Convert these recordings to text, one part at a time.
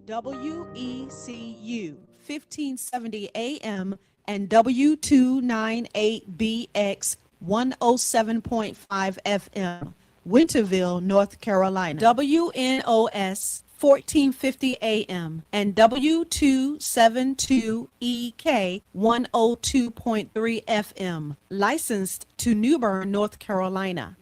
WECU 1570 AM and W298BX 107.5 FM, Winterville, North Carolina. WNOS 1450 AM and W272EK 102.3 FM, licensed to New Bern, North Carolina.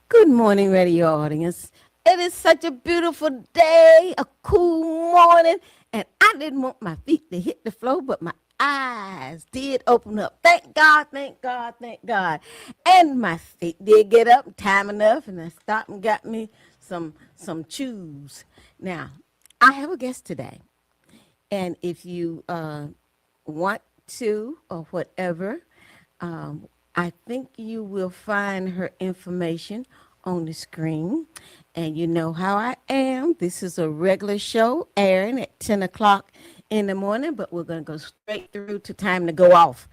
Good morning, radio audience. It is such a beautiful day, a cool morning, and I didn't want my feet to hit the floor, but my eyes did open up. Thank God, thank God, thank God. And my feet did get up time enough, and I stopped and got me some chews. Now, I have a guest today, and if you want to or whatever, I think you will find her information on the screen. And you know how I am. This is a regular show airing at 10 o'clock in the morning, but we're going to go straight through to time to go off.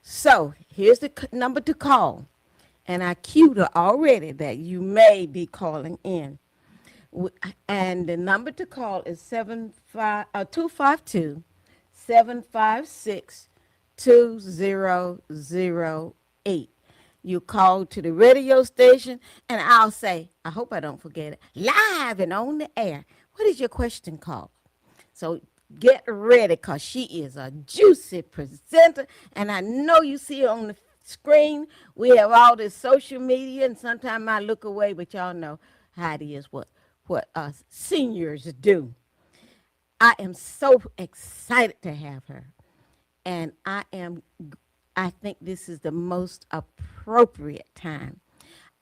So here's the number to call. And I cued her already that you may be calling in. And the number to call is 252-756-2008. You call to the radio station, and I'll say, I hope I don't forget it, live and on the air. What is your question called? So get ready, because she is a juicy presenter, and I know you see her on the screen. We have all this social media, and sometimes I look away, but y'all know how it is, what us seniors do. I am so excited to have her, and I think this is the most appropriate time.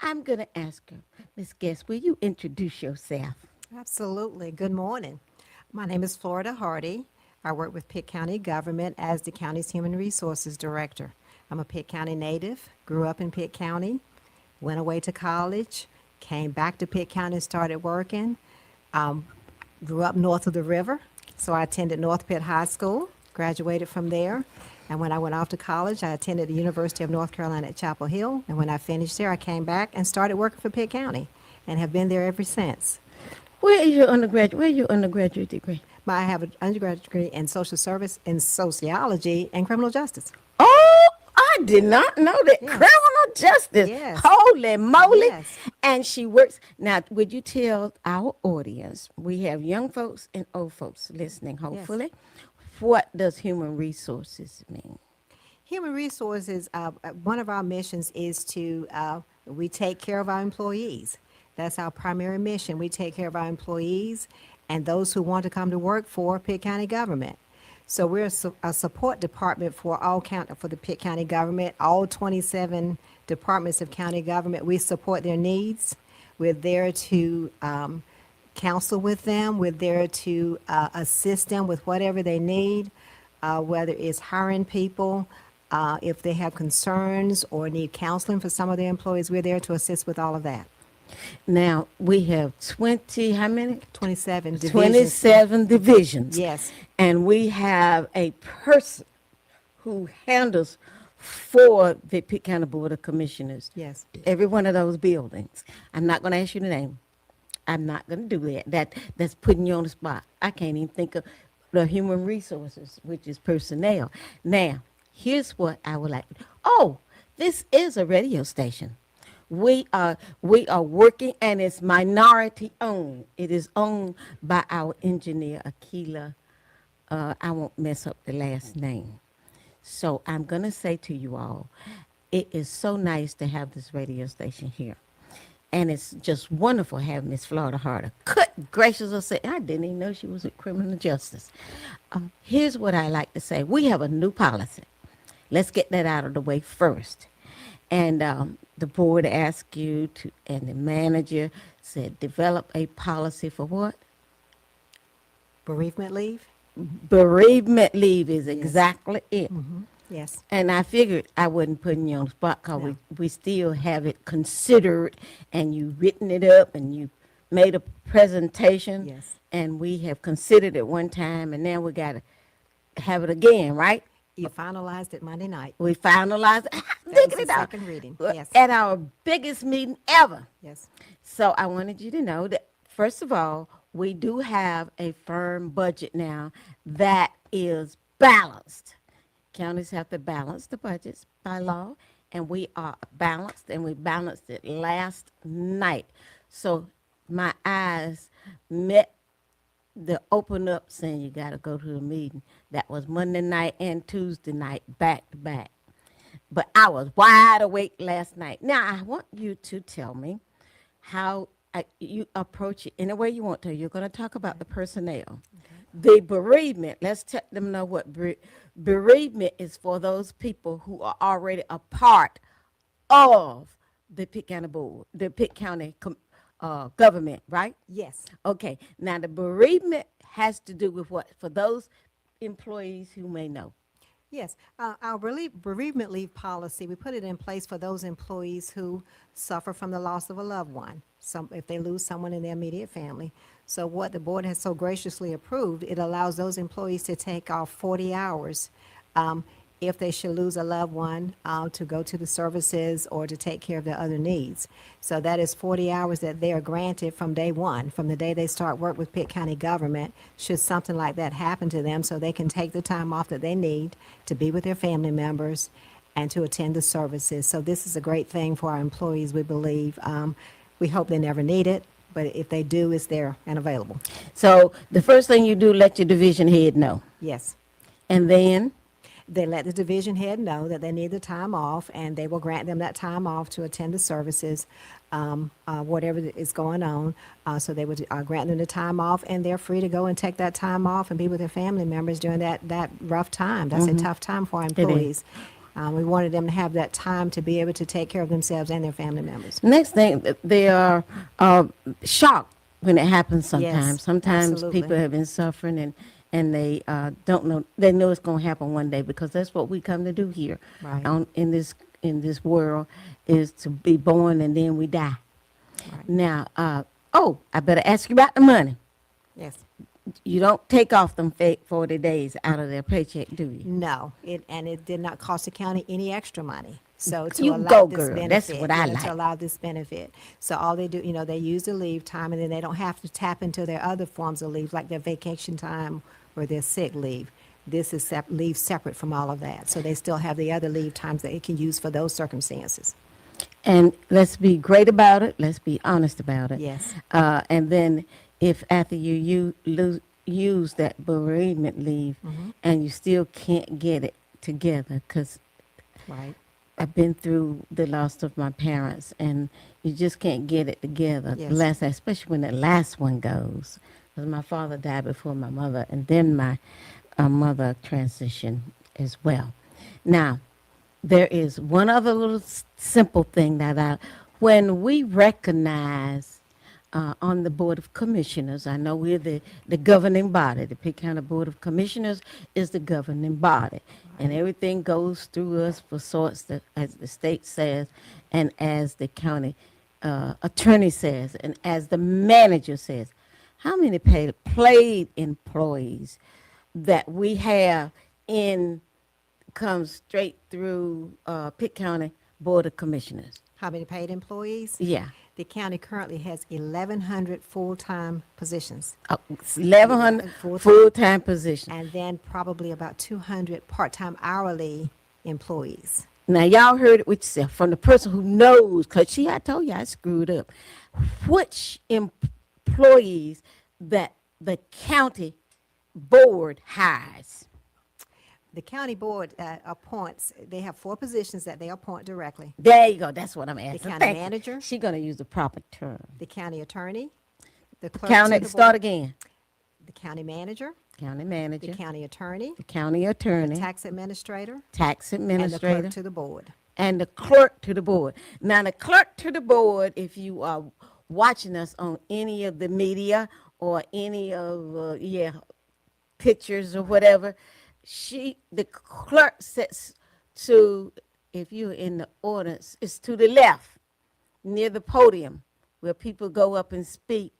I'm going to ask her, Ms. Guest, will you introduce yourself? Absolutely. Good morning. My name is Florida Hardy. I work with Pitt County government as the county's Human Resources Director. I'm a Pitt County native, grew up in Pitt County, went away to college, came back to Pitt County and started working. Grew up north of the river, so I attended North Pitt High School, graduated from there. And when I went off to college, I attended the University of North Carolina at Chapel Hill. And when I finished there, I came back and started working for Pitt County and have been there ever since. Where is your undergraduate degree? I have an undergraduate degree in social service, in sociology, and criminal justice. Oh, I did not know that. Yes. Criminal justice. Yes. Holy moly. Yes. And she works. Now, would you tell our audience, we have young folks and old folks listening, hopefully. Yes. What does human resources mean? Human resources, one of our missions is to, we take care of our employees. That's our primary mission. We take care of our employees and those who want to come to work for Pitt County government. So we're a support department for the Pitt County government, all 27 departments of county government. We support their needs. We're there to counsel with them. We're there to assist them with whatever they need, whether it's hiring people, if they have concerns or need counseling for some of their employees. We're there to assist with all of that. Now, we have 20, how many? 27 divisions. 27 divisions. Yes. And we have a person who handles for the Pitt County Board of Commissioners. Yes. Every one of those buildings. I'm not going to ask you the name. I'm not going to do that. That's putting you on the spot. I can't even think of the human resources, which is personnel. Now, here's what I would like. Oh, this is a radio station. We are working, and it's minority owned. It is owned by our engineer, Akila. I won't mess up the last name. So I'm going to say to you all, it is so nice to have this radio station here. And it's just wonderful having Miss Florida Harder. Good gracious, I didn't even know she was with criminal justice. Here's what I like to say. We have a new policy. Let's get that out of the way first. And the board asked you to, and the manager said, develop a policy for what? Bereavement leave? Bereavement leave is exactly it. Mm-hmm. Yes. And I figured I wasn't putting you on the spot because we still have it considered, and you written it up and you made a presentation. Yes. And we have considered it one time, and now we got to have it again, right? You finalized it Monday night. We finalized it. That was the second reading. Yes. At our biggest meeting ever. Yes. So I wanted you to know that, first of all, we do have a firm budget now that is balanced. Counties have to balance the budgets by law, and we are balanced, and we balanced it last night. So my eyes met the open up saying you got to go to the meeting. That was Monday night and Tuesday night back to back. But I was wide awake last night. Now, I want you to tell me how you approach it any way you want to. You're going to talk about the personnel. The bereavement, let's let them know what bereavement is for those people who are already a part of the Pitt County Board, the Pitt County government, right? Yes. Okay. Now, the bereavement has to do with what? For those employees who may know. Yes, our bereavement leave policy, we put it in place for those employees who suffer from the loss of a loved one, if they lose someone in their immediate family. So what the board has so graciously approved, it allows those employees to take off 40 hours if they should lose a loved one, to go to the services or to take care of their other needs. So that is 40 hours that they are granted from day one, from the day they start work with Pitt County government, should something like that happen to them, so they can take the time off that they need to be with their family members and to attend the services. So this is a great thing for our employees, we believe. We hope they never need it, but if they do, it's there and available. So the first thing you do, let your division head know. Yes. And then They let the division head know that they need the time off, and they will grant them that time off to attend the services, whatever is going on. So they would grant them the time off, and they're free to go and take that time off and be with their family members during that rough time. That's a tough time for our employees. We wanted them to have that time to be able to take care of themselves and their family members. next thing, they are shocked when it happens sometimes. Yes, Sometimes absolutely. people have been suffering and they don't know. They know it's going to happen one day, because that's what we come to do here Right. in this world, is to be born and then we die. Right. Now, I better ask you about the money. Yes. You don't take off them 40 days out of their paycheck, do you? No, it did not cost the county any extra money. So to You allow go, this girl. benefit, That's what I yeah, like. to allow this benefit. So all they do, they use the leave time, and then they don't have to tap into their other forms of leave, like their vacation time or their sick leave. This is leave separate from all of that. So they still have the other leave times that they can use for those circumstances. And let's be great about it. Let's be honest about it. Yes. And then if after you use that bereavement leave and you still can't get it together, because Right. I've been through the loss of my parents, and you just can't get it together. Yes. Especially when the last one goes. Because my father died before my mother, and then my mother transitioned as well. Now, there is one other little simple thing that when we recognize on the Board of Commissioners, I know we're the governing body. The Pitt County Board of Commissioners is the governing body. And everything goes through us for sorts, as the state says, and as the county attorney says, and as the manager says. How many paid employees that we have comes straight through Pitt County Board of Commissioners? How many paid employees? Yeah. The county currently has 1,100 full-time positions, 1,100 Full-time. full-time positions. and then probably about 200 part-time hourly employees. Now, y'all heard it with yourself from the person who knows, because I told you I screwed up. Which employees that the county board hires? The county board appoints, they have 4 positions that they appoint directly. There you go. That's what I'm asking. county Thank you. manager? She's going to use the proper term. The county attorney, the clerk County, to the start board, again. the county manager, County the manager, county attorney, the county attorney, tax administrator, tax and the administrator, clerk to the board. and the clerk to the board. Now, the clerk to the board, if you are watching us on any of the media or any of, pictures or whatever, the clerk sits to, if you're in the audience, it's to the left, near the podium, where people go up and speak.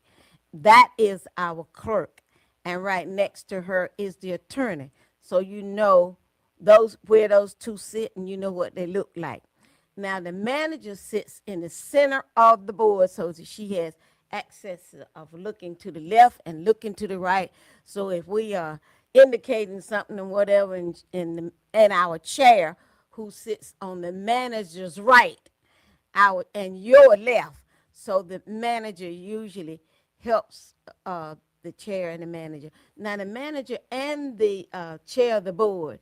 That is our clerk. And right next to her is the attorney. So you know where those two sit, and you know what they look like. Now, the manager sits in the center of the board, so that she has access of looking to the left and looking to the right. So if we are indicating something and whatever in our chair, who sits on the manager's right, our and your left. So the manager usually helps the chair and the manager. Now the manager and the chair of the board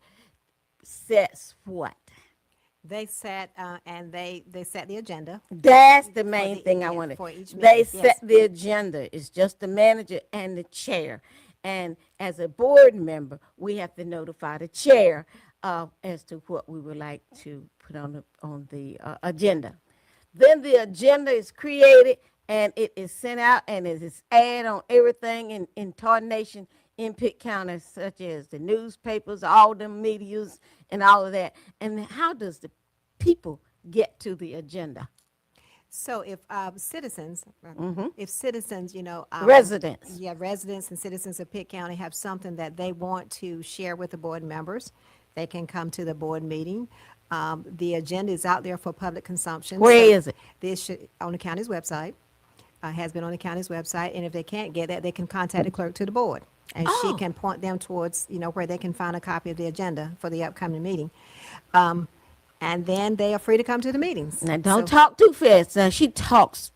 sets what? They set, and they set the agenda. That's the main the- thing I yeah, wanted. for each They meeting, set yes. the agenda. It's just the manager and the chair. And as a board member, we have to notify the chair as to what we would like to put on the agenda. Then the agenda is created and it is sent out and it is aired on everything in Tarnation in Pitt County, such as the newspapers, all the medias, and all of that. And how does the people get to the agenda? So if citizens, if citizens, Residents. yeah, residents and citizens of Pitt County have something that they want to share with the board members, they can come to the board meeting. The agenda is out there for public consumption. Where is it? This should, on the county's website, has been on the county's website, and if they can't get that, they can contact the clerk to the board, and she Oh. can point them towards, where they can find a copy of the agenda for the upcoming meeting. And then they are free to come to the meetings. Now, don't So- talk too fast. Now, she talks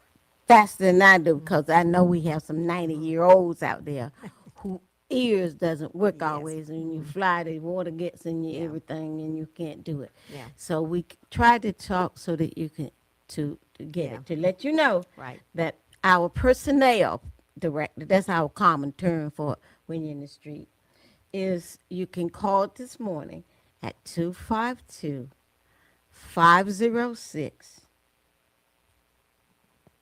faster than I do because I know we have some 90-year-olds out there who ears doesn't work Yes. always. And you fly, the water gets in you, Yeah. everything, and you can't do it. Yeah. So we try to talk so that you can, to get Yeah. it, to let you know Right. that our personnel director, that's our common term for it when you're in the street, is you can call this morning at 252-506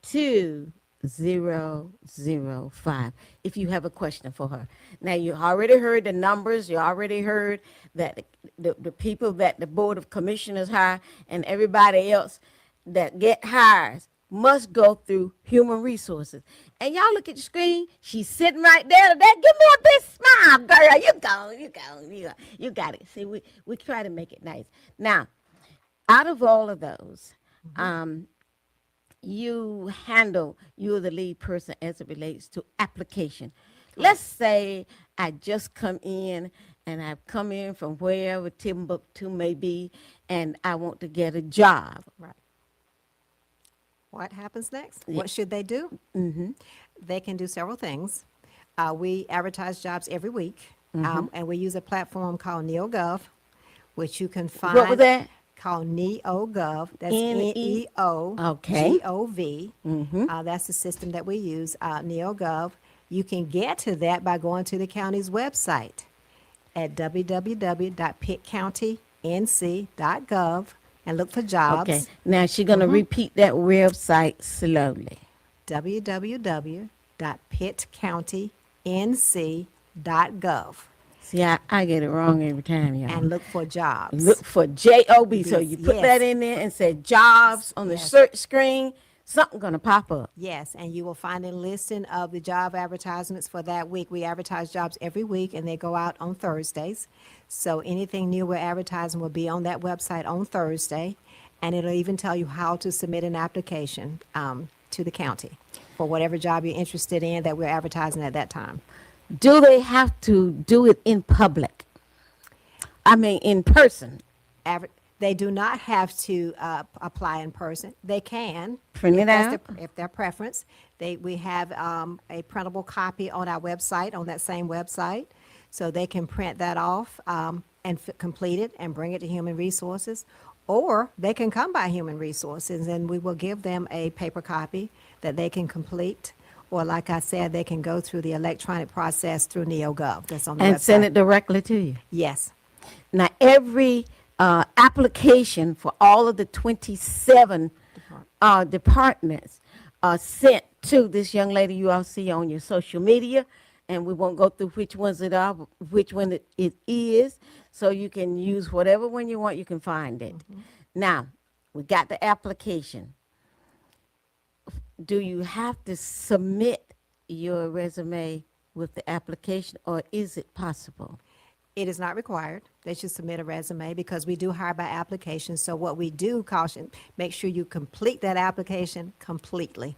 2005 if you have a question for her. Now, you already heard the numbers. You already heard that the people that the Board of Commissioners hire and everybody else that get hires must go through human resources. And y'all look at the screen. She's sitting right there. Give me a big smile, girl. You got it. See, we try to make it nice. Now, out of all of those, you're the lead person as it relates to application. Let's say I just come in and I've come in from wherever Timbuktu may be, and I want to get a job. Right. What happens next? Yeah. What should they do? They can do several things. We advertise jobs every week, and we use a platform called NeoGov, which you can find. What was that? Called NeoGov. That's N-E- Okay. N-E-O-G-O-V. That's the system that we use, NeoGov. You can get to that by going to the county's website at www.pittcountync.gov and look for jobs. Okay. Now she's going to repeat that website slowly. www.pittcountync.gov See, I get it wrong every time, y'all. and look for jobs. Look for J-O-B. So you put Yes. that in there and say jobs on the Yes. search screen. Something going to pop up. Yes, and you will find a listing of the job advertisements for that week. We advertise jobs every week, and they go out on Thursdays. So anything new we're advertising will be on that website on Thursday, and it'll even tell you how to submit an application to the county for whatever job you're interested in that we're advertising at that time. Do they have to do it in public? I mean, in person. They do not have to apply in person. They can. Print it if that's out? if their preference. We have a printable copy on our website, on that same website. So they can print that off and complete it and bring it to Human Resources. Or they can come by Human Resources and we will give them a paper copy that they can complete. Or like I said, they can go through the electronic process through NeoGov. That's on the website. And send it directly to you. Yes. Now, every application for all of the 27 departments are sent to this young lady you all see on your social media. And we won't go through which ones it are, which one it is. So you can use whatever one you want, you can find it. Now, we got the application. Do you have to submit your resume with the application, or is it possible? It is not required. They should submit a resume because we do hire by application. So what we do caution, make sure you complete that application completely.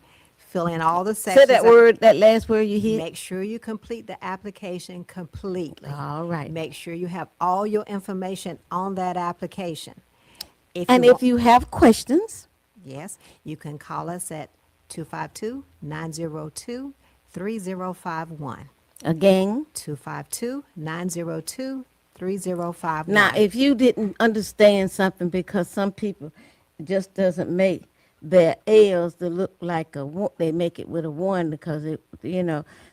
fill in all the Say sections. that word, that last word you hit. Make sure you complete the application completely. All right. Make sure you have all your information on that application. And if you have questions, yes, you can call us at 252-902-3051. again, 252-902-3051. now if you didn't understand something, because some people just doesn't make their L's to look like a one, they make it with a one because it,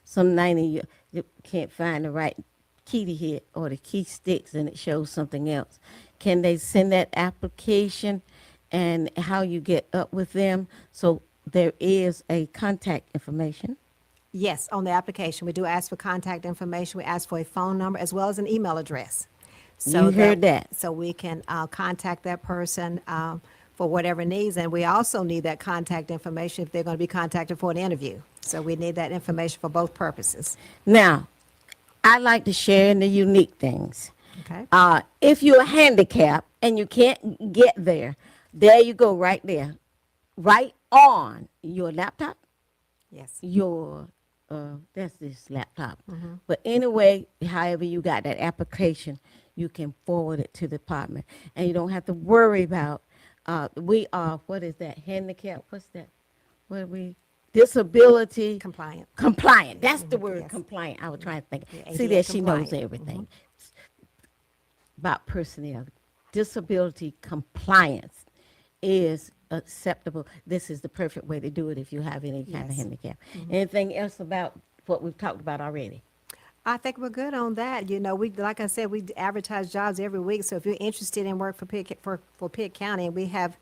some 90 you can't find the right key to hit or the key sticks and it shows something else. Can they send that application and how you get up with them? So there is a contact information. Yes, on the application, we do ask for contact information. We ask for a phone number as well as an email address. You heard that. So we can contact that person for whatever needs. And we also need that contact information if they're going to be contacted for an interview. So we need that information for both purposes. Now, I like to share in the unique things. Okay? If you're handicapped and you can't get there, there you go right there. Right on your laptop, Yes. your that's this laptop. But anyway, however you got that application, you can forward it to the department, and you don't have to worry about. We are, what is that? Handicap? What's that? What are we? Disability Compliant. compliant. That's the word, yes. compliant. I was trying to think. Yeah, See ADA that she knows compliant. everything about personnel. Disability compliance is acceptable. This is the perfect way to do it if you have any kind of Yes. handicap. Anything else about what we've talked about already? I think we're good on that. We, like I said, we advertise jobs every week. So if you're interested in work for Pitt County, we have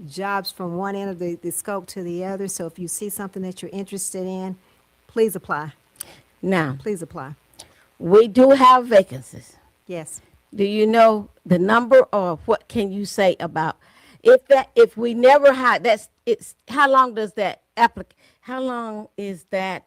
jobs from one end of the scope to the other. So if you see something that you're interested in, please apply. Now, Please apply. we do have vacancies. Yes. Do you know the number, or what can you say about if we never had it's how long does that how long is that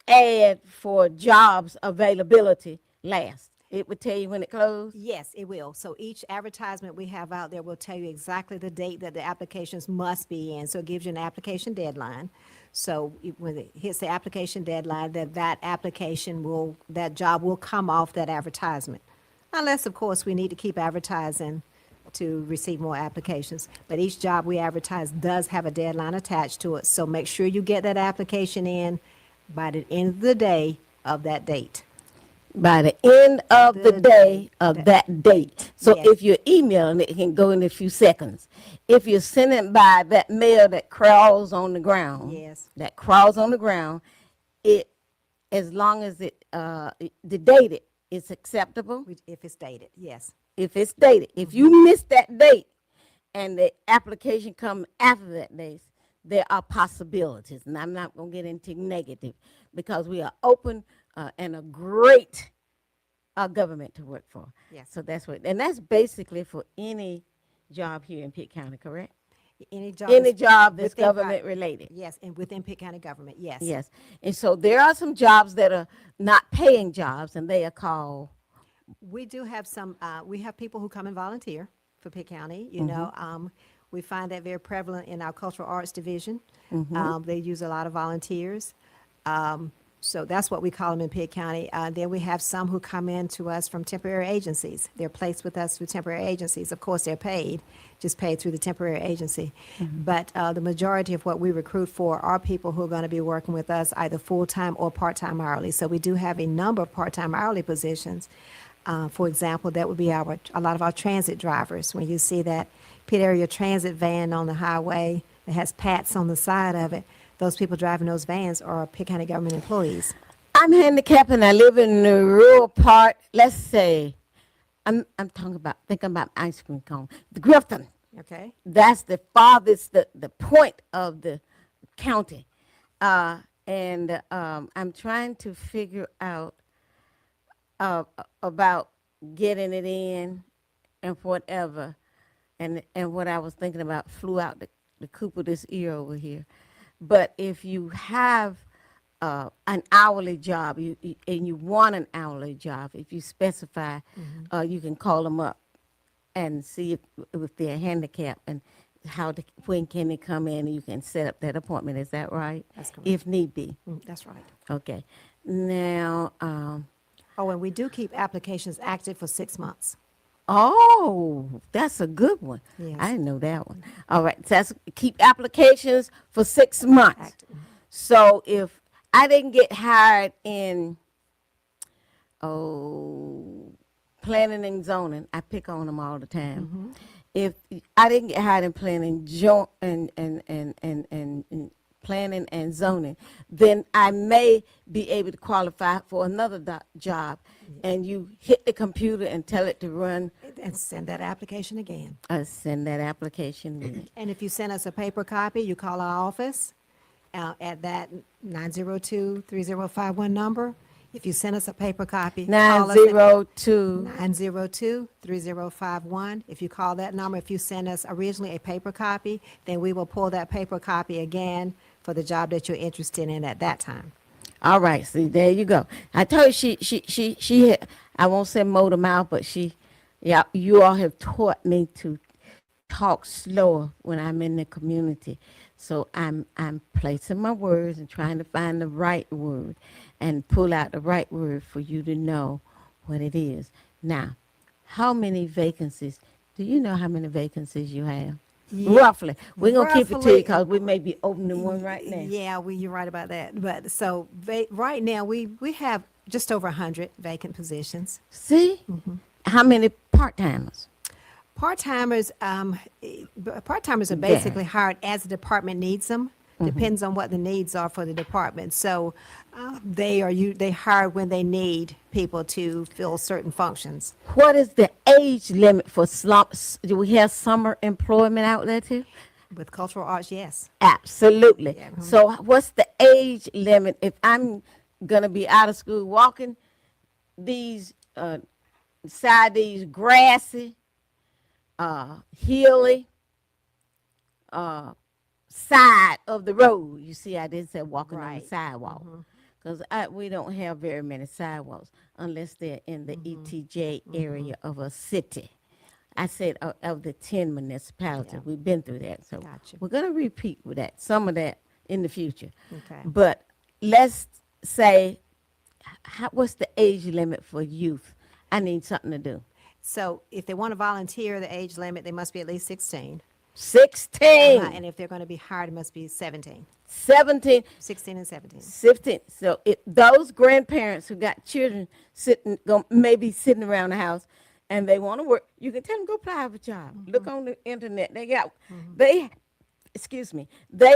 ad for jobs availability last? It would tell you when it closed. Yes, it will. So each advertisement we have out there will tell you exactly the date that the applications must be in. So it gives you an application deadline. So when it hits the application deadline, that job will come off that advertisement. Unless, of course, we need to keep advertising to receive more applications. But each job we advertise does have a deadline attached to it. So make sure you get that application in by the end of the day of that date. By the end of the day of that date. So Yes. if you're emailing, it can go in a few seconds. If you're sending by that mail that crawls on the ground, Yes. that crawls on the ground, it, as long as the date is acceptable. If it's dated, yes. If it's dated, if you miss that date and the application comes after that date, there are possibilities. And I'm not going to get into negative because we are open and a great government to work for. Yes. So that's what, and that's basically for any job here in Pitt County, correct? Any job. Any job that's within- government related. Yes, and within Pitt County government, yes. Yes. And so there are some jobs that are not paying jobs, and they are called. We do have some, we have people who come and volunteer for Pitt County, we find that very prevalent in our cultural arts division. They use a lot of volunteers. So that's what we call them in Pitt County. Then we have some who come in to us from temporary agencies. They're placed with us through temporary agencies. Of course, they're paid, just paid through the temporary agency. But the majority of what we recruit for are people who are going to be working with us either full-time or part-time hourly. So we do have a number of part-time hourly positions. For example, that would be a lot of our transit drivers. When you see that Pitt area transit van on the highway that has PATs on the side of it, those people driving those vans are Pitt County government employees. I'm handicapped and I live in the rural part. Let's say, I'm thinking about ice cream cone, the Griffin. Okay? That's the farthest, the point of the county. And I'm trying to figure out about getting it in and whatever. And what I was thinking about flew out the coop of this ear over here. But if you have an hourly job and you want an hourly job, if you specify, you can call them up and see if they're handicapped and when can they come in and you can set up that appointment. Is that right? That's correct. If need be. That's right. Okay. Now, Oh, and we do keep applications active for 6 months. oh, that's a good one. Yes. I didn't know that one. All right. So that's keep applications for 6 months. Active. So if I didn't get hired in, planning and zoning, I pick on them all the time. If I didn't get hired in planning and planning and zoning, then I may be able to qualify for another job. And you hit the computer and tell it to run. And send that application again. Send that application in. And if you send us a paper copy, you call our office at that 902-3051 number. If you send us a paper copy, call us at 902. 902-3051. If you call that number, if you send us originally a paper copy, then we will pull that paper copy again for the job that you're interested in at that time. All right, see, there you go. I told you she I won't say motor mouth, but you all have taught me to talk slower when I'm in the community. So I'm placing my words and trying to find the right word and pull out the right word for you to know what it is. Now, how many vacancies? Do you know how many vacancies you have? Yeah. Roughly. We're going to keep it to you Roughly. because we may be opening one right now. Yeah, you're right about that. But so right now we have just over 100 vacant positions. See? How many part-timers? Part-timers are basically hired as the department needs them. Depends on what the needs are for the department. So they hire when they need people to fill certain functions. What is the age limit for slumps? Do we have summer employment out there too? With cultural arts, yes. Absolutely. Yeah. So what's the age limit if I'm going to be out of school walking these grassy, hilly, side of the road? You see, I didn't say walking on the Right. sidewalk because we don't have very many sidewalks unless they're in the ETJ area of a city. I said of the 10 municipalities. Yeah. We've been through that. So Gotcha. we're going to repeat with that, some of that in the future. Okay. But let's say, what's the age limit for youth? I need something to do. So if they want to volunteer, the age limit, they must be at least 16. 16, And if they're going to be hired, it must be 17. 17, 16 and 17. 15. So those grandparents who got children maybe sitting around the house and they want to work, you can tell them go apply for a job. Look on the internet. They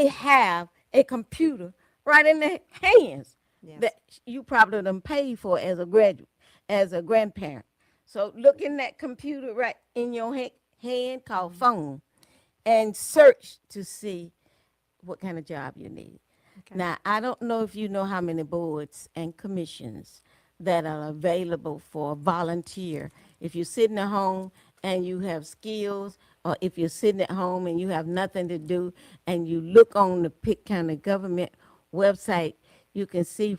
have a computer right in their hands Yes. that you probably done paid for as a graduate, as a grandparent. So look in that computer right in your hand called phone and search to see what kind of job you need. Okay. Now, I don't know if you know how many boards and commissions that are available for volunteer. If you're sitting at home and you have skills, or if you're sitting at home and you have nothing to do, and you look on the Pitt County government website, you can see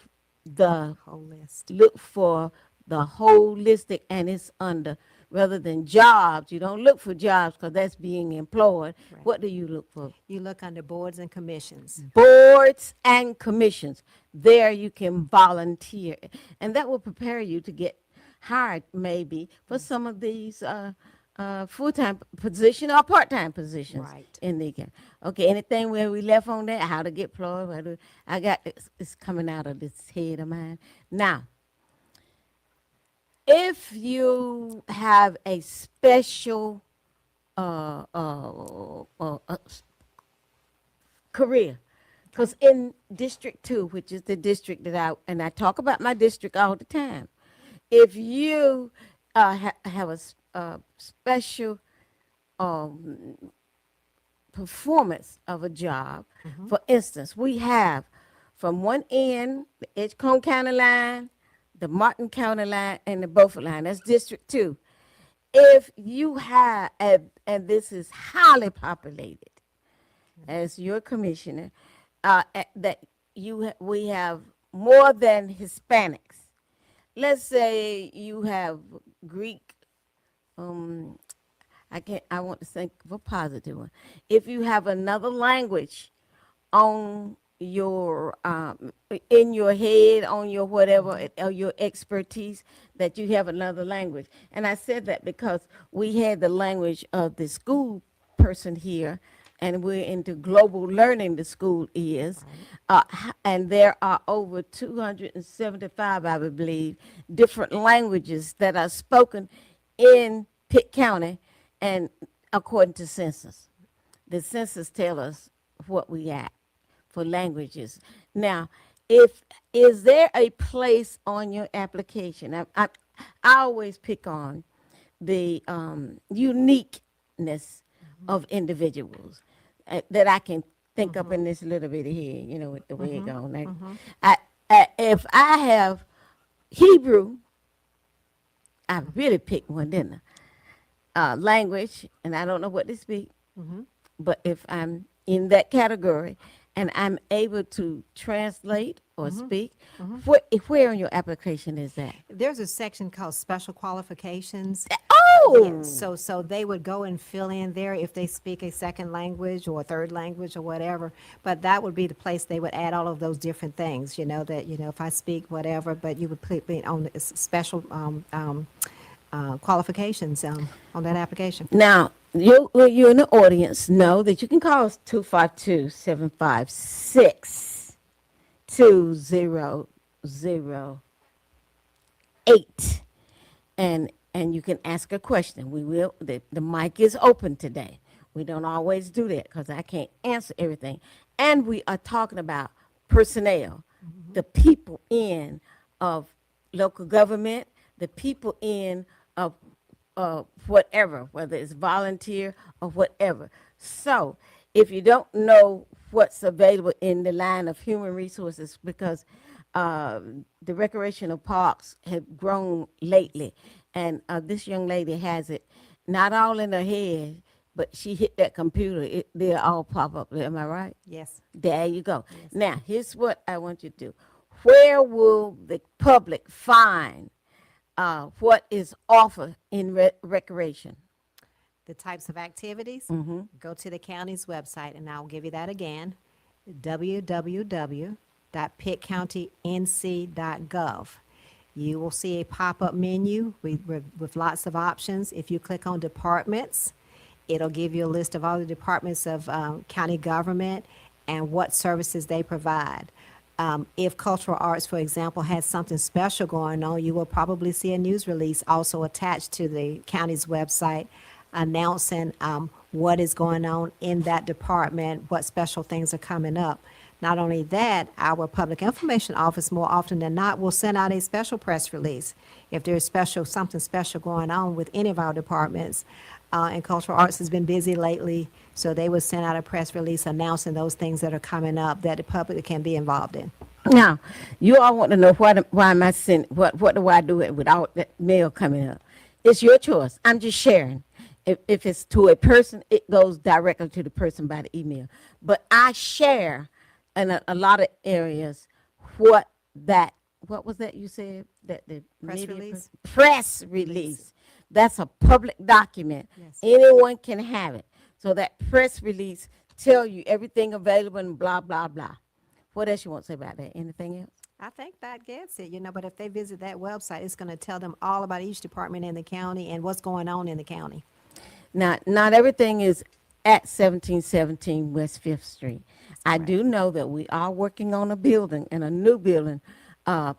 Whole list. look for the holistic, and it's under, rather than jobs, you don't look for jobs because that's being employed. Right. What do you look for? You look under boards and commissions. Boards and commissions. There you can volunteer, and that will prepare you to get hired maybe for some of these full-time position or part-time positions. Right. In the game. Okay, anything where we left on that, how to get employed, I got it's coming out of this head of mine. Now, if you have a special career, because in District 2, which is the district that I talk about my district all the time, if you have a special performance of a job, for instance, we have from one end, the Edgecombe County line, the Martin County line, and the Beaufort line. That's District 2. If you have, and this is highly populated, as your commissioner, that we have more than Hispanics. Let's say you have Greek, I want to think of a positive one. If you have another language on your in your head, on your whatever, or your expertise, that you have another language. And I said that because we had the language of the school person here, and we're into global learning, the school is. And there are over 275, I would believe, different languages that are spoken in Pitt County, and according to census. The census tell us what we at for languages. Now, if is there a place on your application? I always pick on the uniqueness of individuals that I can think up in this little bit of here, with the way it goes. Like, if I have Hebrew, I really picked one, didn't I? Language, and I don't know what they speak, but if I'm in that category and I'm able to translate or speak, where on your application is that? There's a section called special qualifications. Oh, Yeah, so they would go and fill in there if they speak a second language or a third language or whatever. But that would be the place they would add all of those different things, that, if I speak whatever, but you would put me on the special qualifications on that application. now you in the audience know that you can call us 252-756-2008, and you can ask a question. We will. The mic is open today. We don't always do that because I can't answer everything. And we are talking about personnel, the people in of local government, the people in of whatever, whether it's volunteer or whatever. So if you don't know what's available in the line of human resources, because the recreational parks have grown lately, and this young lady has it not all in her head, but she hit that computer, they'll all pop up. Am I right? Yes. There you go. Yes. Now, here's what I want you to do. Where will the public find what is offered in recreation? The types of activities, go to the county's website, and I'll give you that again, www.pittcountync.gov. You will see a pop-up menu with lots of options. If you click on departments, it'll give you a list of all the departments of county government and what services they provide. If cultural arts, for example, has something special going on, you will probably see a news release also attached to the county's website announcing what is going on in that department, what special things are coming up. Not only that, our public information office, more often than not, will send out a special press release if there's something special going on with any of our departments. And cultural arts has been busy lately, so they would send out a press release announcing those things that are coming up that the public can be involved in. Now, you all want to know why am I sending, what do I do it without that mail coming up? It's your choice. I'm just sharing. If it's to a person, it goes directly to the person by the email. But I share in a lot of areas what was that you said? That the Press release? Press release. That's a public document. Yes. Anyone can have it. So that press release tell you everything available and blah, blah, blah. What else you want to say about that? Anything else? I think that gets it, but if they visit that website, it's going to tell them all about each department in the county and what's going on in the county. Now, not everything is at 1717 West 5th Street. I do know that we are working on a new building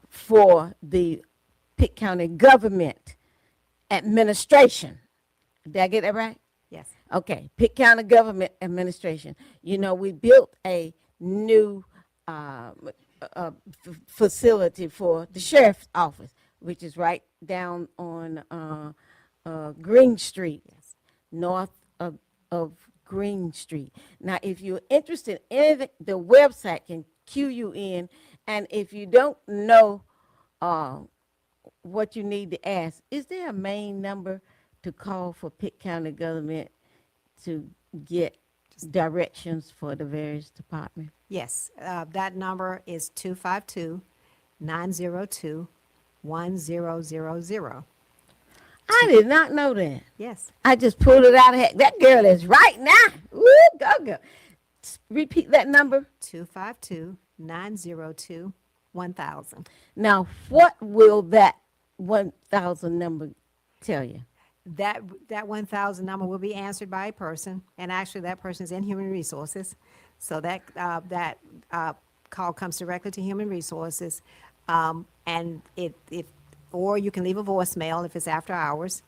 for the Pitt County government administration. Did I get that right? Yes. Okay, Pitt County government administration. We built a new facility for the sheriff's office, which is right down on Green Street, north of Green Street. Now, if you're interested in anything, the website can cue you in, and if you don't know what you need to ask, is there a main number to call for Pitt County government to get directions for the various departments? Yes, that number is 252-902-1000. I did not know that. Yes. I just pulled it out of heck. That girl is right now. Woo, go, go. Repeat that number. 252-902-1000. Now, what will that 1,000 number tell you? That 1,000 number will be answered by a person, and actually that person is in Human Resources. So that call comes directly to Human Resources, and or you can leave a voicemail if it's after hours.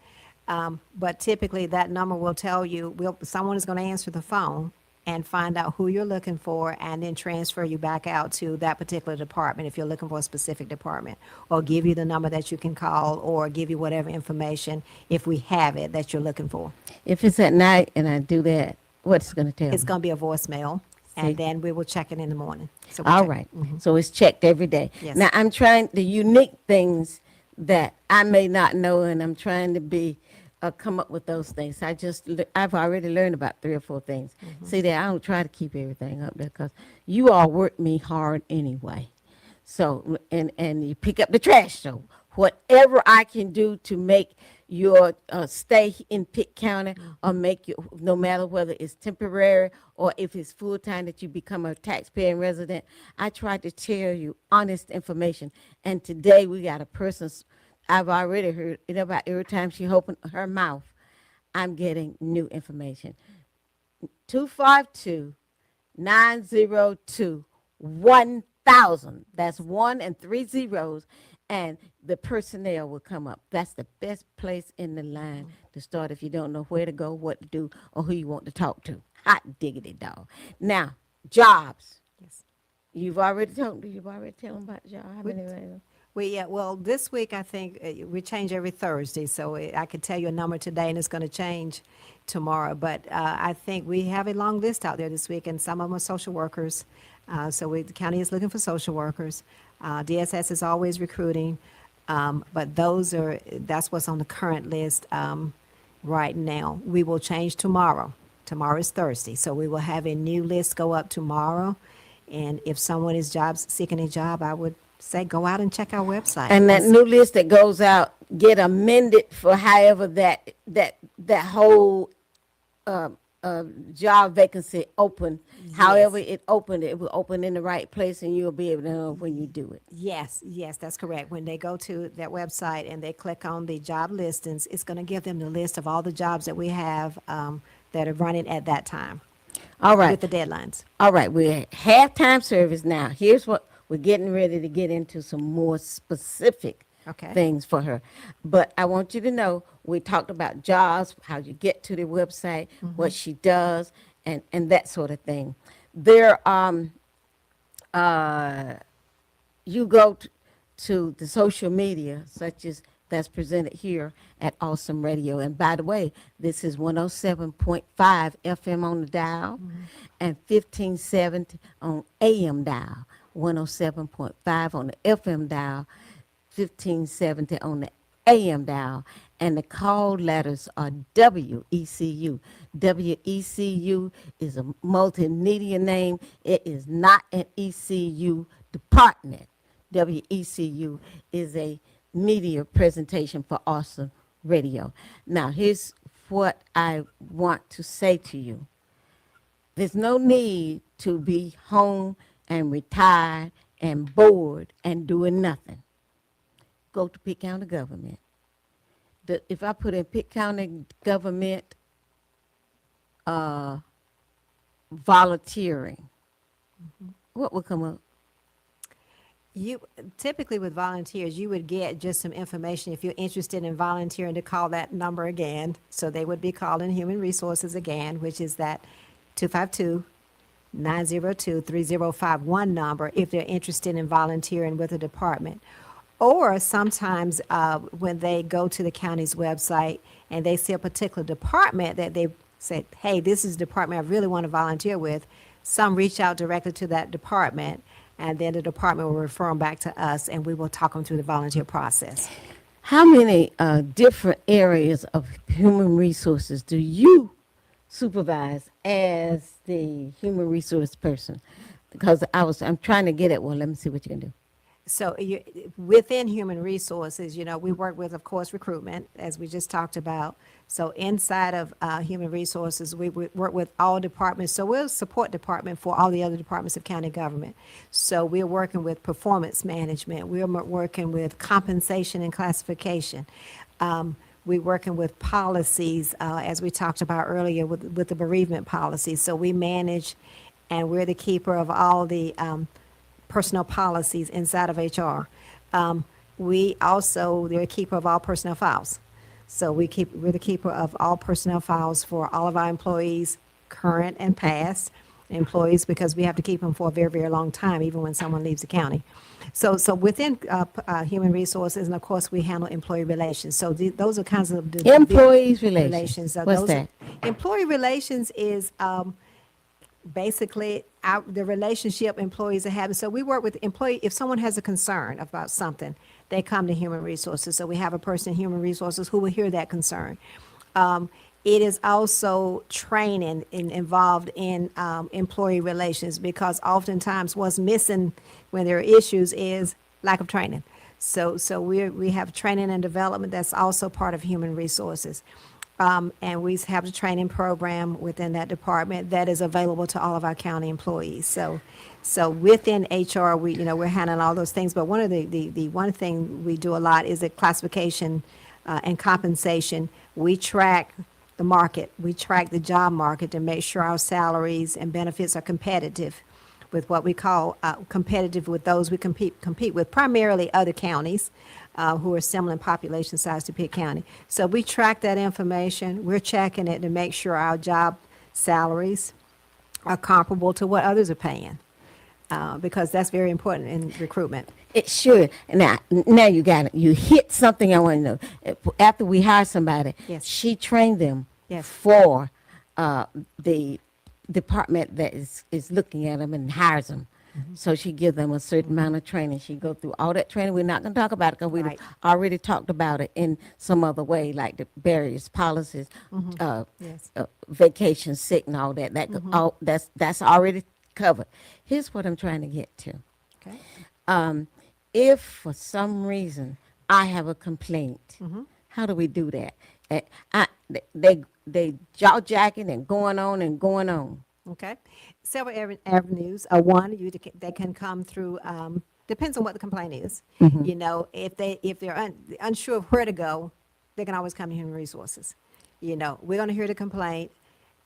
But typically that number will tell you, someone is going to answer the phone and find out who you're looking for, and then transfer you back out to that particular department if you're looking for a specific department, or give you the number that you can call, or give you whatever information, if we have it, that you're looking for. If it's at night and I do that, what's it going to tell It's me? going to be a voicemail, See? and then we will check it in the morning. So we'll All check- right. So it's checked every day. Yes. Now, I'm trying the unique things that I may not know, and I'm trying to come up with those things. I've already learned about 3 or 4 things. See that I don't try to keep everything up there because you all work me hard anyway. So, and you pick up the trash. So whatever I can do to make your stay in Pitt County, or make you, no matter whether it's temporary or if it's full time that you become a taxpaying resident, I try to tell you honest information. And today we got a person, I've already heard it about every time she opened her mouth, I'm getting new information. 252-902-1000. That's 1 and 3 zeros, and the personnel will come up. That's the best place in the line to start if you don't know where to go, what to do, or who you want to talk to. Hot diggity dog. Now, jobs. Yes. You've already told them about jobs. How many? Well, this week, I think we change every Thursday, so I could tell you a number today, and it's going to change tomorrow. But I think we have a long list out there this week, and some of them are social workers. So the county is looking for social workers. DSS is always recruiting, but that's what's on the current list right now. We will change tomorrow. Tomorrow is Thursday, so we will have a new list go up tomorrow. And if someone is seeking a job, I would say go out and check our website. And that new list that goes out get amended for however that whole job vacancy open. Yes. However it opened, it will open in the right place, and you'll be able to know when you do it. Yes, that's correct. When they go to that website and they click on the job listings, it's going to give them the list of all the jobs that we have that are running at that time. All right. With the deadlines. All right, we're at halftime service now. Here's what we're getting ready to get into, some more specific Okay. things for her. But I want you to know, we talked about jobs, how you get to the website, what she does, and that sort of thing. There, you go to the social media, such as that's presented here at Awesome Radio. And by the way, this is 107.5 FM on the dial and 1570 on AM dial, 107.5 on the FM dial, 1570 on the AM dial, and the call letters are WECU. WECU is a multimedia name. It is not an ECU department. WECU is a media presentation for Awesome Radio. Now, here's what I want to say to you. There's no need to be home and retired and bored and doing nothing. Go to Pitt County government. If I put in Pitt County government volunteering, what would come up? You typically with volunteers, you would get just some information if you're interested in volunteering to call that number again. So they would be calling Human Resources again, which is that 252-902-3051 number if they're interested in volunteering with a department. Or sometimes when they go to the county's website and they see a particular department that they say, hey, this is a department I really want to volunteer with, some reach out directly to that department, and then the department will refer them back to us, and we will talk them through the volunteer process. How many different areas of human resources do you supervise as the human resource person? Because I'm trying to get at, well, let me see what you can do. So within human resources, we work with, of course, recruitment, as we just talked about. So inside of human resources, we work with all departments. So we're a support department for all the other departments of county government. So we're working with performance management. We're working with compensation and classification. We're working with policies, as we talked about earlier, with the bereavement policies. So we manage, and we're the keeper of all the personnel policies inside of HR. We're the keeper of all personnel files. So we're the keeper of all personnel files for all of our employees, current and past employees, because we have to keep them for a very, very long time, even when someone leaves the county. So within human resources, and of course, we handle employee relations. So those are kinds of Employees relations. What's that? Employee relations is basically the relationship employees are having. So we work with employee. If someone has a concern about something, they come to human resources. So we have a person in human resources who will hear that concern. It is also training involved in employee relations, because oftentimes what's missing when there are issues is lack of training. So we have training and development that's also part of human resources. And we have a training program within that department that is available to all of our county employees. So within HR, we're handling all those things. But one of the one thing we do a lot is the classification and compensation. We track the market. We track the job market to make sure our salaries and benefits are competitive with what we call competitive with those we compete with, primarily other counties who are similar in population size to Pitt County. So we track that information. We're checking it to make sure our job salaries are comparable to what others are paying, because that's very important in recruitment. It should. Now you got it. You hit something I want to know. After we hire somebody, Yes. she trained them Yes. for the department that is looking at them and hires them. So she gives them a certain amount of training. She go through all that training. We're not going to talk about it because we Right. already talked about it in some other way, like the various policies, Yes. vacation, sick, and all that. That's already covered. Here's what I'm trying to get to. Okay. If for some reason I have a complaint, how do we do that? They jaw jacking and going on and going on. Okay. Several avenues. One, they can come through. Depends on what the complaint is. If they're unsure of where to go, they can always come to human resources. We're going to hear the complaint,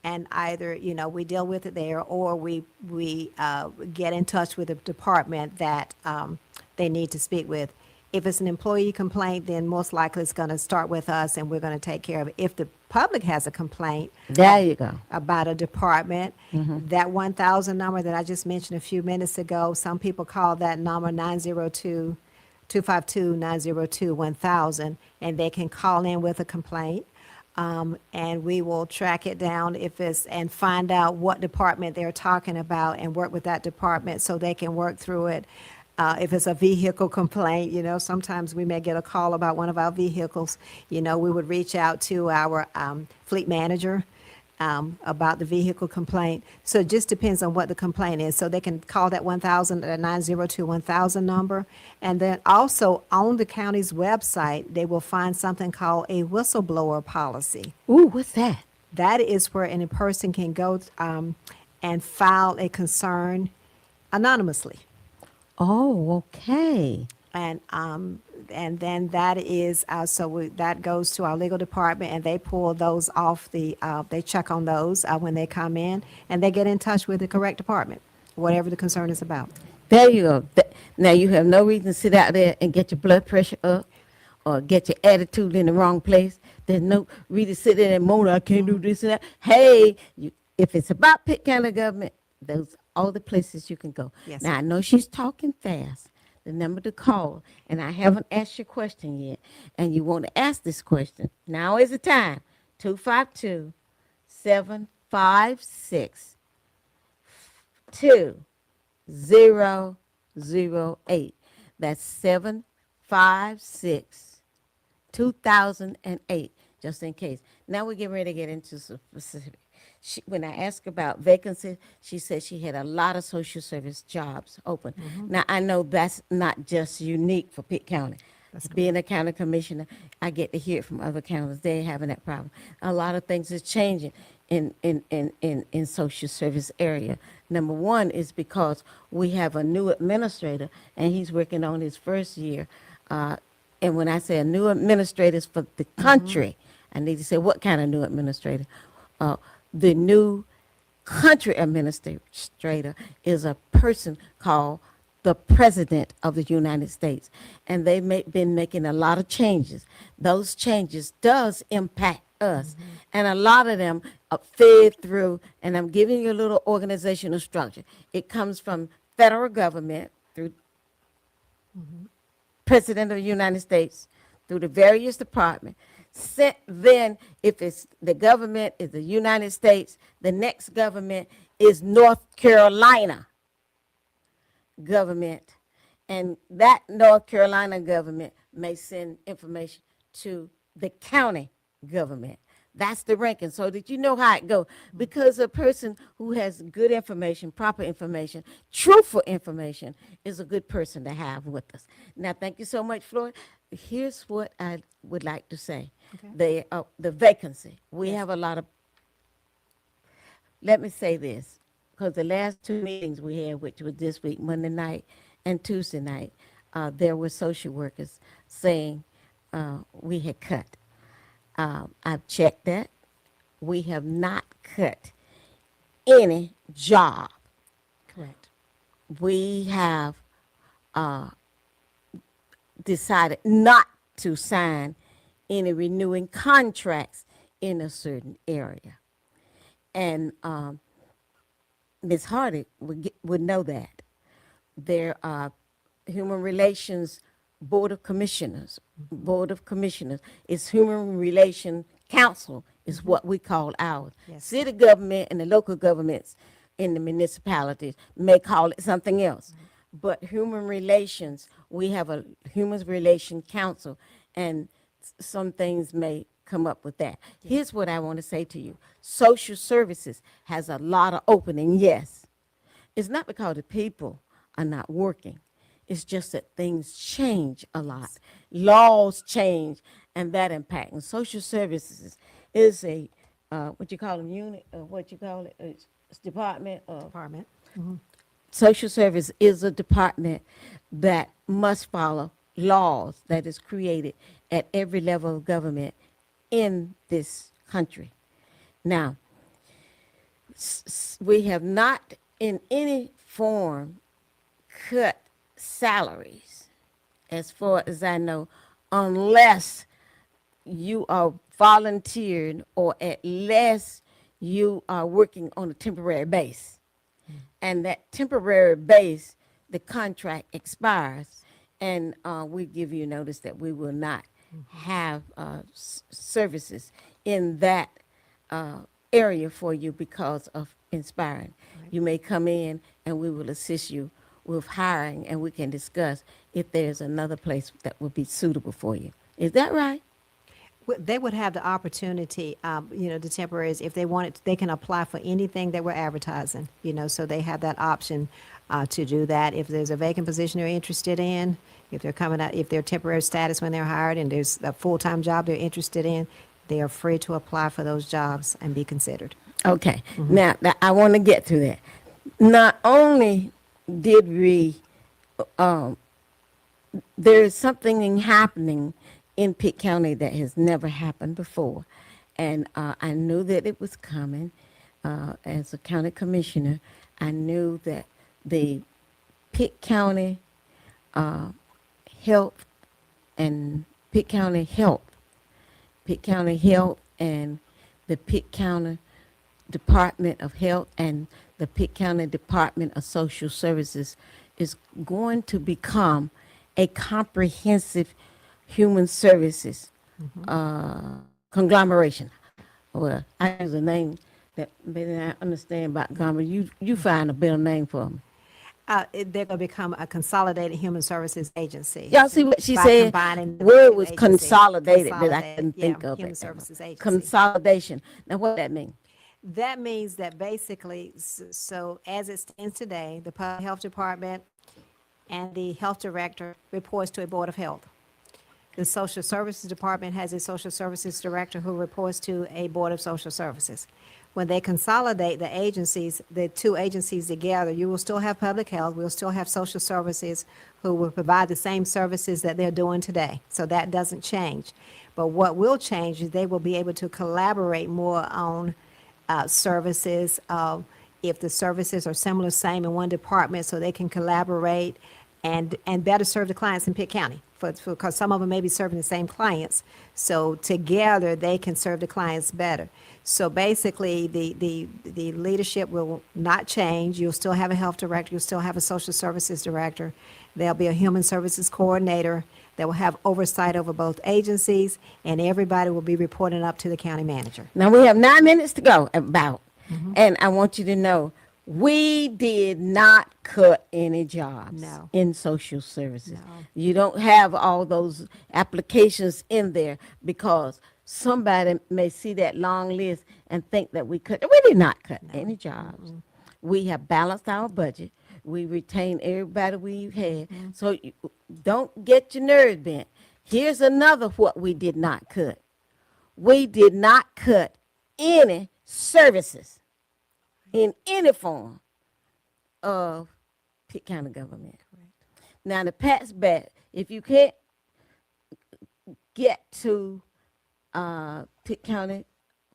and either we deal with it there, or we get in touch with the department that they need to speak with. If it's an employee complaint, then most likely it's going to start with us, and we're going to take care of it. If the public has a complaint, There you go. about a department, that 1,000 number that I just mentioned a few minutes ago, some people call that number 902-252-902-1000, and they can call in with a complaint. And we will track it down and find out what department they're talking about and work with that department so they can work through it. If it's a vehicle complaint, sometimes we may get a call about one of our vehicles. We would reach out to our fleet manager about the vehicle complaint. So it just depends on what the complaint is. So they can call that 902-1000 number. And then also on the county's website, they will find something called a whistleblower policy. Ooh, what's that? That is where any person can go and file a concern anonymously. Oh, okay. And then that is that goes to our legal department, and they pull those off they check on those when they come in, and they get in touch with the correct department, whatever the concern is about. There you go. Now you have no reason to sit out there and get your blood pressure up or get your attitude in the wrong place. There's no reason to sit there and moan, I can't do this and that. Hey, if it's about Pitt County government, those all the places you can go. Yes. Now I know she's talking fast. The number to call, and I haven't asked your question yet, and you want to ask this question. Now is the time. 252-756-2008. That's 756-2008, just in case. Now we're getting ready to get into some specific. when I asked about vacancies, she said she had a lot of social service jobs open. Now, I know that's not just unique for Pitt County. Being a county commissioner, I get to hear it from other counties. They're having that problem. A lot of things is changing in social service area. Number one is because we have a new administrator, and he's working on his first year. And when I say a new administrator is for the country, I need to say what kind of new administrator. The new country administrator is a person called the President of the United States. And they've been making a lot of changes. Those changes does impact us. And a lot of them are fed through, and I'm giving you a little organizational structure. It comes from federal government through President of the United States, through the various departments. Then, if it's the government is the United States, the next government is North Carolina government. And that North Carolina government may send information to the county government. That's the ranking. So did you know how it goes? Because a person who has good information, proper information, truthful information is a good person to have with us. Now, thank you so much, Floyd. Here's what I would like to say. Okay. The vacancy. We have a lot of, let me say this, because the last two meetings we had, which was this week, Monday night and Tuesday night, there were social workers saying we had cut. I've checked that. We have not cut any job. Correct. We have decided not to sign any renewing contracts in a certain area. And Ms. Hardy would know that. There are Human Relations Board of Commissioners. Board of Commissioners is Human Relation Council is what we call ours. Yes. City government and the local governments in the municipalities may call it something else. But human relations, we have a Human Relation Council, and some things may come up with that. Here's what I want to say to you. Social services has a lot of opening, yes. It's not because the people are not working. It's just that things change a lot. Laws change, and that impacts. And social services is a, what you call them, unit, or what you call it, it's department. Department. Social service is a department that must follow laws that is created at every level of government in this country. Now, we have not in any form cut salaries, as far as I know, unless you are volunteered or at least you are working on a temporary base. And that temporary base, the contract expires, and we give you notice that we will not have services in that area for you because of inspiring. Right. You may come in and we will assist you with hiring, and we can discuss if there's another place that would be suitable for you. Is that right? They would have the opportunity, the temporaries, if they wanted, they can apply for anything that we're advertising, so they have that option to do that. If there's a vacant position they're interested in, if they're coming out, if they're temporary status when they're hired and there's a full-time job they're interested in, they are free to apply for those jobs and be considered. Okay. Now, I want to get to that. Not only did we, there is something happening in Pitt County that has never happened before. And I knew that it was coming. As a county commissioner, I knew that the Pitt County Health and Pitt County Health and the Pitt County Department of Health and the Pitt County Department of Social Services is going to become a comprehensive human services conglomeration. Well, I use a name that maybe I understand about conglomeration. You find a better name for me. They're going to become a consolidated human services agency. Y'all see what she By said? combining The word two was agencies. consolidated that I couldn't think Yeah, of human it. services agency. Consolidation. Now, what that mean? That means that basically, so as it stands today, the public health department and the health director reports to a board of health. The social services department has a social services director who reports to a board of social services. When they consolidate the agencies, the two agencies together, you will still have public health, we'll still have social services who will provide the same services that they're doing today. So that doesn't change. But what will change is they will be able to collaborate more on services, if the services are similar, same in one department, so they can collaborate and better serve the clients in Pitt County. Because some of them may be serving the same clients, so together they can serve the clients better. So basically, the leadership will not change. You'll still have a health director. You'll still have a social services director. There'll be a human services coordinator that will have oversight over both agencies, and everybody will be reporting up to the county manager. Now we have 9 minutes to go about, and I want you to know we did not cut any jobs No. in social services. No. You don't have all those applications in there because somebody may see that long list and think that we cut. We did not cut any jobs. We have balanced our budget. We retain everybody we had. So don't get your nerves bent. Here's another what we did not cut. We did not cut any services in any form of Pitt County government. Now the Pat's back. If you can't get to Pitt County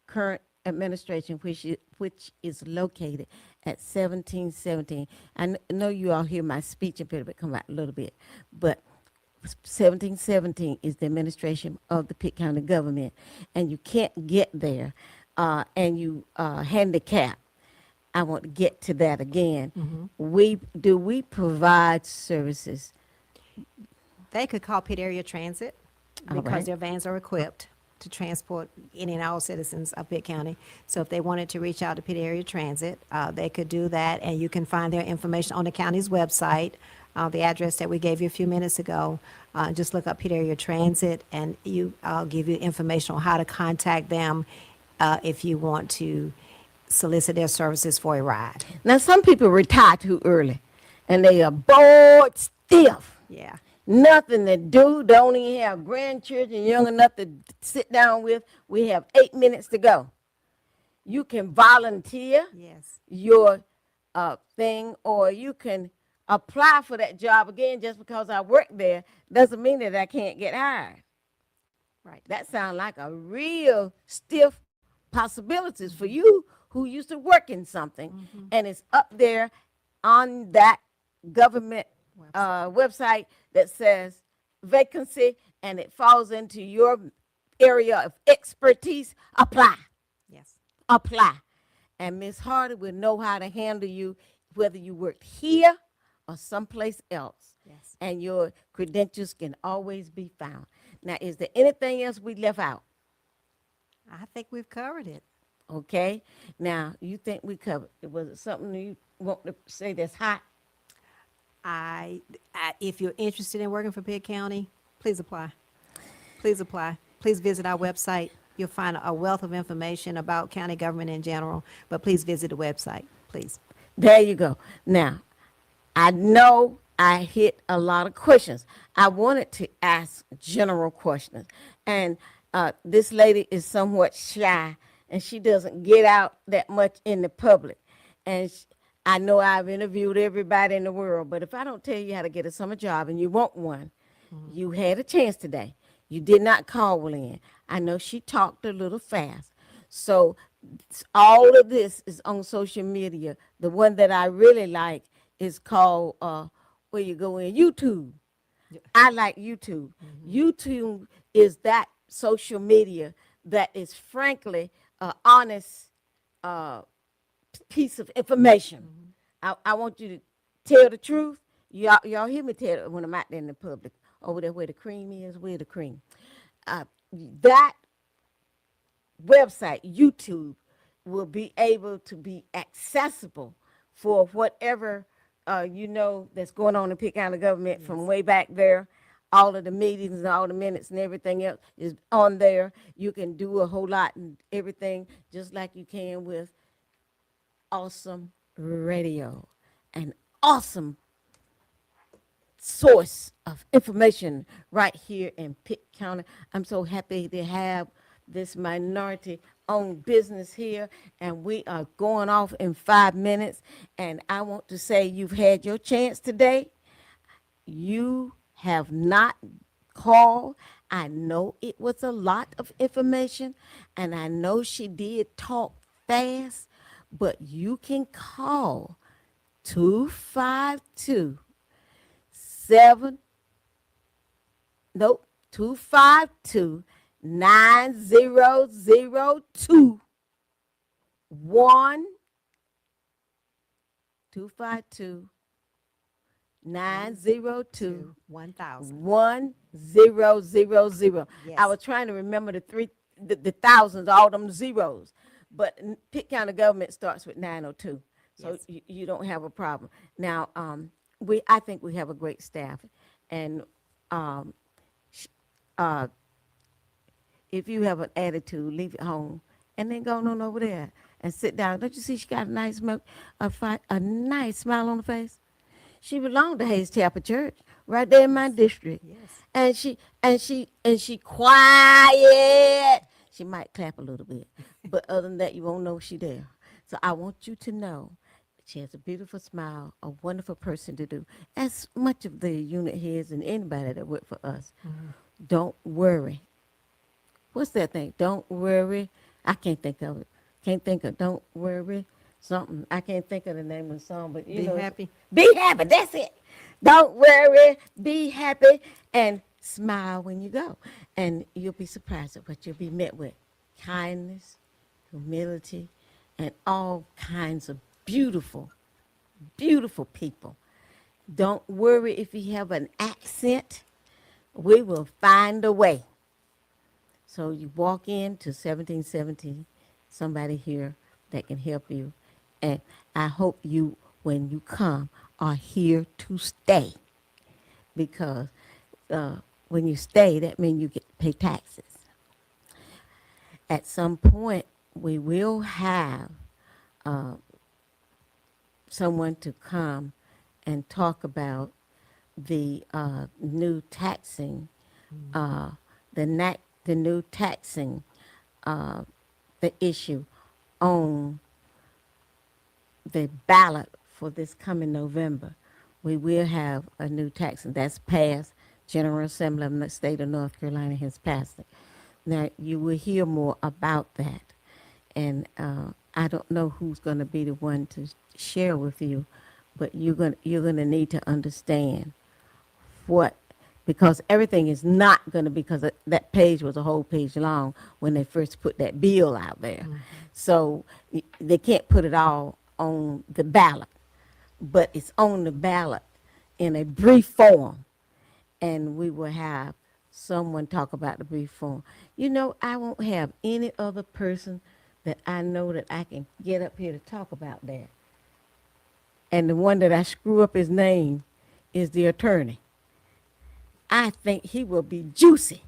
current administration, which is located at 1717. I know you all hear my speech a bit, come out a little bit, but 1717 is the administration of the Pitt County government, and you can't get there, and you handicap. I want to get to that again. We provide services. They could call Pitt Area Transit All because right. their vans are equipped to transport any and all citizens of Pitt County. So if they wanted to reach out to Pitt Area Transit, they could do that, and you can find their information on the county's website, the address that we gave you a few minutes ago. Just look up Pitt Area Transit, and I'll give you information on how to contact them if you want to solicit their services for a ride. Now, some people retire too early, and they are bored stiff. Yeah. Nothing to do, don't even have grandchildren young enough to sit down with. We have 8 minutes to go. You can volunteer Yes. your thing, or you can apply for that job again. Just because I work there doesn't mean that I can't get hired. Right. That sounds like a real stiff possibilities for you who used to work in something, and it's up there on that government website that says vacancy, and it falls into your area of expertise. Apply. Yes. Apply. And Miss Hardy will know how to handle you, whether you worked here or someplace else. Yes. And your credentials can always be found. Now, is there anything else we left out? I think we've covered it. Okay. Now, you think we covered it. Was it something you want to say that's hot? If you're interested in working for Pitt County, please apply. Please apply. Please visit our website. You'll find a wealth of information about county government in general, but please visit the website, please. There you go. Now, I know I hit a lot of questions. I wanted to ask general questions. And this lady is somewhat shy, and she doesn't get out that much in the public. And I know I've interviewed everybody in the world, but if I don't tell you how to get a summer job and you want one, you had a chance today. You did not call in. I know she talked a little fast. So all of this is on social media. The one that I really like is called, where you go in, YouTube. I like YouTube. YouTube is that social media that is frankly honest piece of information. I want you to tell the truth. Y'all hear me tell it when I'm out there in the public. Over there where the cream is, where the cream. That website, YouTube, will be able to be accessible for whatever that's going on in Pitt County government from way back there. all of the meetings and all the minutes and everything else is on there. You can do a whole lot and everything just like you can with awesome radio, an awesome source of information right here in Pitt County. I'm so happy to have this minority owned business here, and we are going off in 5 minutes. And I want to say you've had your chance today. You have not called. I know it was a lot of information, and I know she did talk fast, but you can call 252 7 nope 252 9002 1 252 902 1,000. 1000. Yes. I was trying to remember the thousands, all them zeros, but Pitt County government starts with 902, so Yes. you don't have a problem. Now, I think we have a great staff, and if you have an attitude, leave it home, and then go on over there and sit down. Don't you see she got a nice a nice smile on her face? She belonged to Hayes Chapel Church, right there in my district. Yes. And she quiet. She might clap a little bit, but other than that, you won't know she there. So I want you to know she has a beautiful smile, a wonderful person to do. As much of the unit heads and anybody that work for us, don't worry. What's that thing? Don't worry. I can't think of it. Don't worry. Something. I can't think of the name of the song, but you Be know. happy. Be happy. That's it. Don't worry. Be happy and smile when you go. And you'll be surprised at what you'll be met with. Kindness, humility, and all kinds of beautiful, beautiful people. Don't worry if you have an accent. We will find a way. So you walk into 1717, somebody here that can help you. And I hope you, when you come, are here to stay. Because when you stay, that means you get to pay taxes. At some point, we will have someone to come and talk about the new taxing, the new taxing, the issue on the ballot for this coming November. We will have a new tax, and that's passed. General Assembly of the State of North Carolina has passed it. Now, you will hear more about that. And I don't know who's going to be the one to share with you, but you're going to need to understand what, because everything is not going to be, because that page was a whole page long when they first put that bill out there. Mm-hmm. So they can't put it all on the ballot, but it's on the ballot in a brief form, and we will have someone talk about the brief form. You know, I won't have any other person that I know that I can get up here to talk about that. And the one that I screw up his name is the attorney. I think he will be juicy.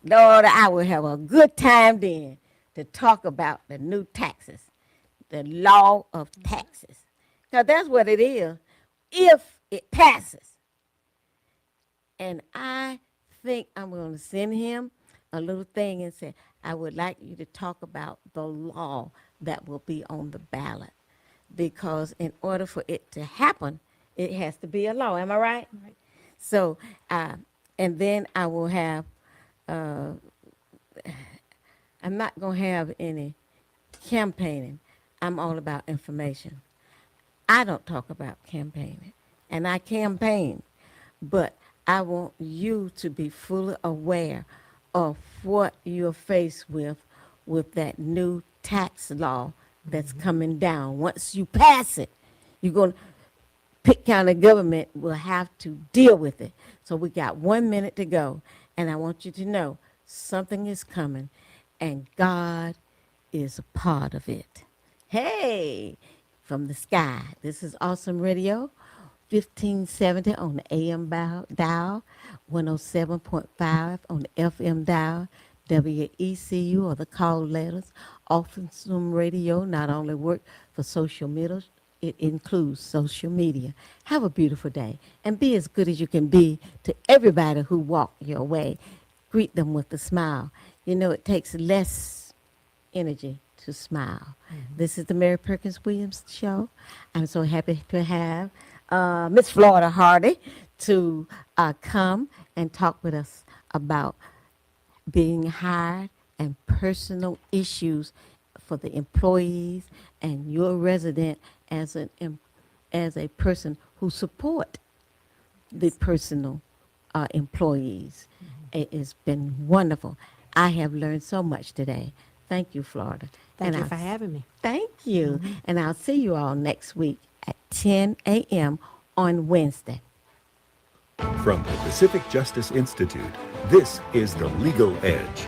Lord, I will have a good time then to talk about the new taxes, the law of taxes. Because that's what it is, if it passes. And I think I'm going to send him a little thing and say, I would like you to talk about the law that will be on the ballot. Because in order for it to happen, it has to be a law. Am I right? Right. So, and then I will have, I'm not going to have any campaigning. I'm all about information. I don't talk about campaigning, and I campaign, but I want you to be fully aware of what you're faced with that new tax law that's coming down. Once you pass it, you're going to, Pitt County government will have to deal with it. So we got 1 minute to go, and I want you to know something is coming, and God is a part of it. Hey, from the sky. This is Awesome Radio, 1570 on the AM dial. 107.5 on the FM dial, WECU or the call letters. Awesome Radio not only work for social media, it includes social media. Have a beautiful day and be as good as you can be to everybody who walk your way. Greet them with a smile. You know, it takes less energy to smile. This is the Mary Perkins-Williams Show. I'm so happy to have Miss Florida Hardy to come and talk with us about being hired and personal issues for the employees and your resident as a person who support the personal employees. It has been wonderful. I have learned so much today. Thank you, Florida. Thank you I'll for having me. Thank you. And I'll see you all next week at 10 a.m. on Wednesday. From the Pacific Justice Institute, this is The Legal Edge.